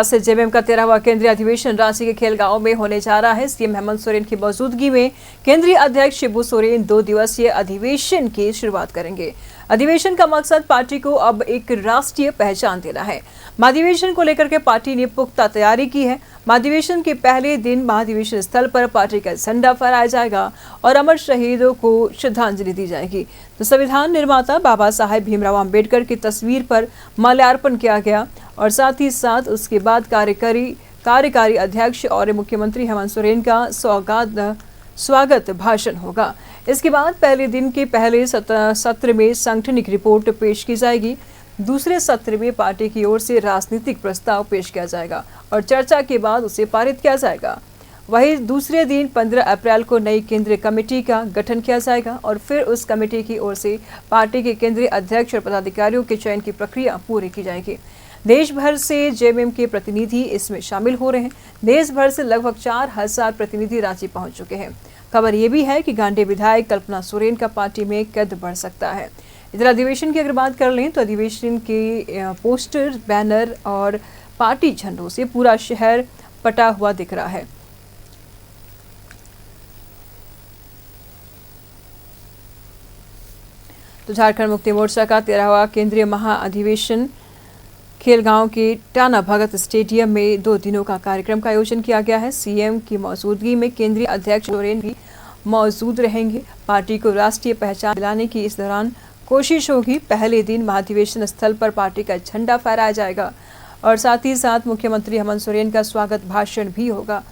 से जेएमएम का 13वां केंद्रीय अधिवेशन रांची के खेलगांव में होने जा रहा है। सीएम हेमंत सोरेन की मौजूदगी में केंद्रीय अध्यक्ष शिबू सोरेन 2 दिवसीय अधिवेशन की शुरुआत करेंगे। अधिवेशन का मकसद पार्टी को अब एक राष्ट्रीय पहचान देना है। महाधिवेशन को लेकर के पार्टी ने पुख्ता तैयारी की है। महाधिवेशन के पहले दिन महाधिवेशन स्थल पर पार्टी का झंडा फहराया जाएगा और अमर शहीदों को श्रद्धांजलि दी जाएगी। तो संविधान निर्माता बाबा साहेब भीमराव अंबेडकर की तस्वीर पर माल्यार्पण किया गया और साथ ही साथ उसके बाद कार्यकारी अध्यक्ष और मुख्यमंत्री हेमंत सोरेन का स्वागत भाषण होगा। इसके बाद पहले दिन के पहले सत्र में सांगठनिक रिपोर्ट पेश की जाएगी। दूसरे सत्र में पार्टी की ओर से राजनीतिक प्रस्ताव पेश किया जाएगा और चर्चा के बाद उसे पारित किया जाएगा। वहीं दूसरे दिन 15 अप्रैल को नई केंद्रीय कमेटी का गठन किया जाएगा और फिर उस कमेटी की ओर से पार्टी के केंद्रीय अध्यक्ष और पदाधिकारियों के चयन की प्रक्रिया पूरी की जाएगी। देश भर से जेएमएम के प्रतिनिधि इसमें शामिल हो रहे हैं। देश भर से लगभग 4000 प्रतिनिधि रांची पहुंच चुके हैं। खबर यह भी है कि गांधी विधायक कल्पना सोरेन का पार्टी में कद बढ़ सकता है। इधर अधिवेशन की अगर बात कर लें तो अधिवेशन के पोस्टर, बैनर और पार्टी झंडों से पूरा शहर पटा हुआ दिख रहा है। तो झारखंड मुक्ति मोर्चा का 13वां केंद्रीय महाअधिवेशन खेलगांव के टाना भगत स्टेडियम में 2 दिनों का कार्यक्रम का आयोजन किया गया है। सीएम की मौजूदगी में केंद्रीय अध्यक्ष सोरेन भी मौजूद रहेंगे। पार्टी को राष्ट्रीय पहचान दिलाने की इस दौरान कोशिश होगी। पहले दिन महाधिवेशन स्थल पर पार्टी का झंडा फहराया जाएगा और साथ ही साथ मुख्यमंत्री हेमंत सोरेन का स्वागत भाषण भी होगा।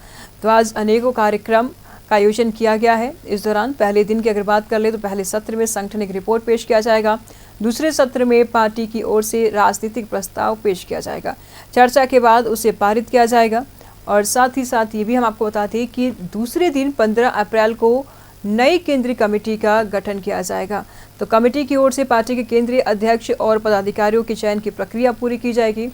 तो आज अनेकों कार्यक्रम का आयोजन किया गया है। इस दौरान पहले दिन की अगर बात कर ले तो पहले सत्र में सांगठनिक रिपोर्ट पेश किया जाएगा। दूसरे सत्र में पार्टी की ओर से राजनीतिक प्रस्ताव पेश किया जाएगा। चर्चा के बाद उसे पारित किया जाएगा और साथ ही साथ ये भी हम आपको बता दें कि दूसरे दिन 15 अप्रैल को नई केंद्रीय कमेटी का गठन किया जाएगा। तो कमेटी की ओर से पार्टी के केंद्रीय अध्यक्ष और पदाधिकारियों के चयन की प्रक्रिया पूरी की जाएगी।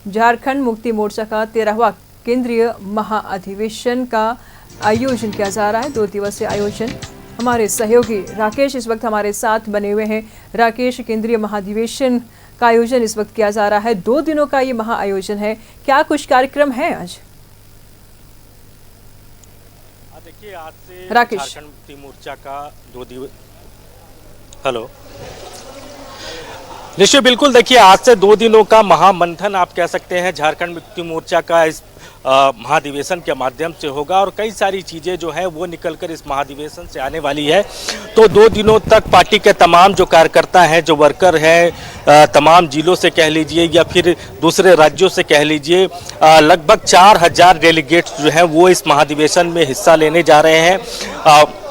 झारखंड मुक्ति मोर्चा का 13वां केंद्रीय महाअधिवेशन का आयोजन किया जा रहा है। 2 दिवसीय आयोजन। हमारे सहयोगी राकेश इस वक्त हमारे साथ बने हुए हैं। राकेश, केंद्रीय महाधिवेशन का आयोजन इस वक्त किया जा रहा है। 2 दिनों का ये महाआयोजन है, क्या कुछ कार्यक्रम है आज? देखिए, आज से राकेश, झारखंड मुक्ति मोर्चा का 2 दिवस हेलो निश्चय बिल्कुल। देखिए, आज से 2 दिनों का महामंथन आप कह सकते हैं झारखंड मुक्ति मोर्चा का इस महाधिवेशन के माध्यम से होगा और कई सारी चीज़ें जो है वो निकलकर इस महाधिवेशन से आने वाली है। तो 2 दिनों तक पार्टी के तमाम जो कार्यकर्ता हैं, जो वर्कर हैं, तमाम जिलों से कह लीजिए या फिर दूसरे राज्यों से कह लीजिए, लगभग 4000 डेलीगेट्स जो हैं वो इस महाधिवेशन में हिस्सा लेने जा रहे हैं।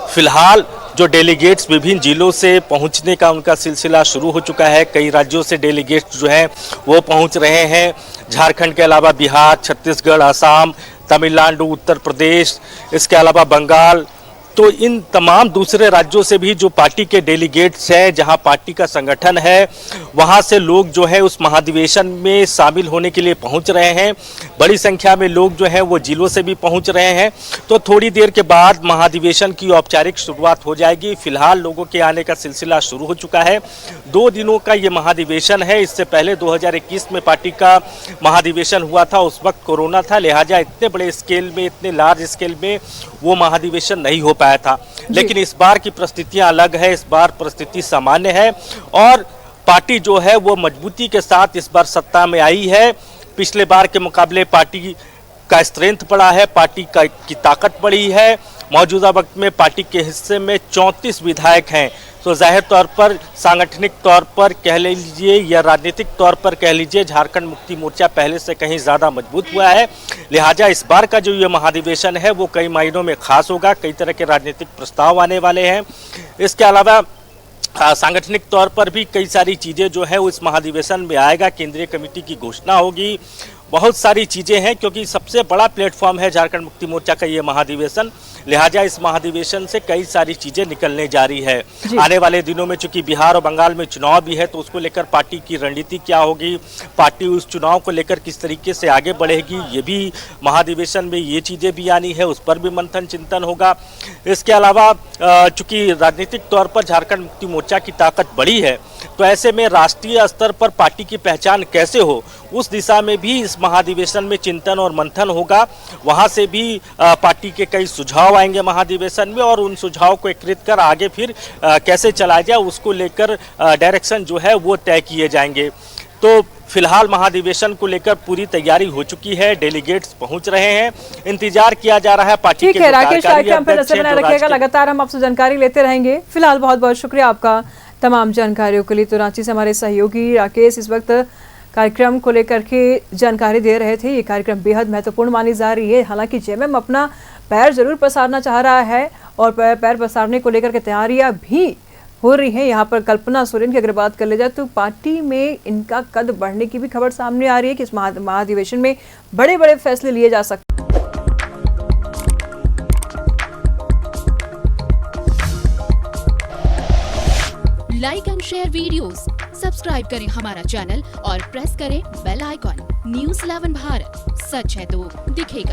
फिलहाल जो डेलीगेट्स विभिन्न जिलों से पहुंचने का उनका सिलसिला शुरू हो चुका है। कई राज्यों से डेलीगेट्स जो हैं वो पहुंच रहे हैं। झारखंड के अलावा बिहार, छत्तीसगढ़, असम, तमिलनाडु, उत्तर प्रदेश, इसके अलावा बंगाल, तो इन तमाम दूसरे राज्यों से भी जो पार्टी के डेलीगेट्स हैं, जहां पार्टी का संगठन है, वहां से लोग जो है उस महाधिवेशन में शामिल होने के लिए पहुंच रहे हैं। बड़ी संख्या में लोग जो हैं वो जिलों से भी पहुंच रहे हैं। तो थोड़ी देर के बाद महाधिवेशन की औपचारिक शुरुआत हो जाएगी। फिलहाल लोगों के आने का सिलसिला शुरू हो चुका है। 2 दिनों का ये महाधिवेशन है। इससे पहले 2021 में पार्टी का महाधिवेशन हुआ था, उस वक्त कोरोना था, लिहाजा इतने बड़े स्केल में, इतने लार्ज स्केल में वो महाधिवेशन नहीं हो पाया था। लेकिन इस बार की परिस्थितियां अलग है। इस बार परिस्थिति सामान्य है और पार्टी जो है वो मजबूती के साथ इस बार सत्ता में आई है। पिछले बार के मुकाबले पार्टी का स्ट्रेंथ बढ़ा है, पार्टी की ताकत बढ़ी है। मौजूदा वक्त में पार्टी के हिस्से में 34 विधायक हैं। तो जाहिर तौर पर सांगठनिक तौर पर कह लीजिए या राजनीतिक तौर पर कह लीजिए, झारखंड मुक्ति मोर्चा पहले से कहीं ज़्यादा मजबूत हुआ है। लिहाजा इस बार का जो ये महाधिवेशन है वो कई मायनों में खास होगा। कई तरह के राजनीतिक प्रस्ताव आने वाले हैं। इसके अलावा सांगठनिक तौर पर भी कई सारी चीज़ें जो है उस महाधिवेशन में आएगा। केंद्रीय कमेटी की घोषणा होगी, बहुत सारी चीज़ें हैं, क्योंकि सबसे बड़ा प्लेटफॉर्म है झारखंड मुक्ति मोर्चा का ये महाधिवेशन। लिहाजा इस महाधिवेशन से कई सारी चीज़ें निकलने जा रही है। आने वाले दिनों में चूंकि बिहार और बंगाल में चुनाव भी है, तो उसको लेकर पार्टी की रणनीति क्या होगी, पार्टी उस चुनाव को लेकर किस तरीके से आगे बढ़ेगी, ये भी महाधिवेशन में ये चीज़ें भी आनी है, उस पर भी मंथन चिंतन होगा। इसके अलावा चूंकि राजनीतिक तौर पर झारखंड मुक्ति मोर्चा की ताकत बड़ी है, तो ऐसे में राष्ट्रीय स्तर पर पार्टी की पहचान कैसे हो, उस दिशा में भी इस महाधिवेशन में चिंतन और मंथन होगा। वहां से भी पार्टी के कई सुझाव आएंगे महाधिवेशन में, और उन सुझाव को एकत्रित कर आगे फिर कैसे चलाया जाए उसको लेकर डायरेक्शन जो है वो तय किए जाएंगे। तो फिलहाल महाधिवेशन को लेकर पूरी तैयारी हो चुकी है, डेलीगेट्स पहुंच रहे हैं, इंतजार किया जा रहा है पार्टी के ठीक है राकेश, कार्यकारी हम पे अध्यक्ष नजर बनाए रखिएगा, लगातार हम आपसे जानकारी लेते रहेंगे। फिलहाल बहुत बहुत शुक्रिया आपका तमाम जानकारियों के लिए। तो रांची से हमारे सहयोगी राकेश इस वक्त कार्यक्रम को लेकर के जानकारी दे रहे थे। ये कार्यक्रम बेहद महत्वपूर्ण मानी जा रही है। हालांकि जेएमएम अपना पैर जरूर पसारना चाह रहा है और पैर पसारने को लेकर के तैयारियां भी हो रही है। यहाँ पर कल्पना सोरेन की अगर बात कर ले जाए तो पार्टी में इनका कद बढ़ने की भी खबर सामने आ रही है कि इस महाधिवेशन में बड़े बड़े फैसले लिए जा सकते हैं। Like and share videos, subscribe करें हमारा चैनल और प्रेस करें बेल आइकॉन। न्यूज़ 11 भारत, सच है तो दिखेगा।